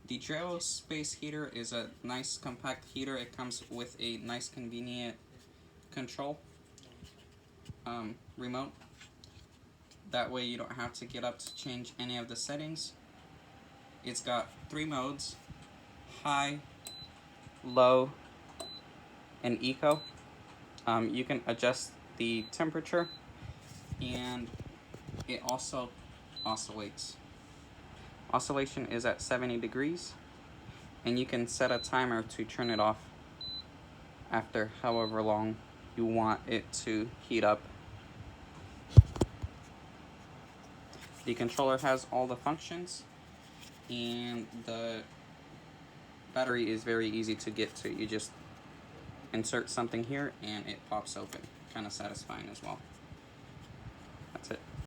The Dreo space heater is a nice compact heater. It comes with a nice convenient control remote. That way you don't have to get up to change any of the settings. It's got 3 modes: high, low, and eco. You can adjust the temperature, and it also oscillates. Oscillation is at 70 degrees, and you can set a timer to turn it off after however long you want it to heat up. The controller has all the functions, and the battery is very easy to get to. You just insert something here and it pops open. Kind of satisfying as well.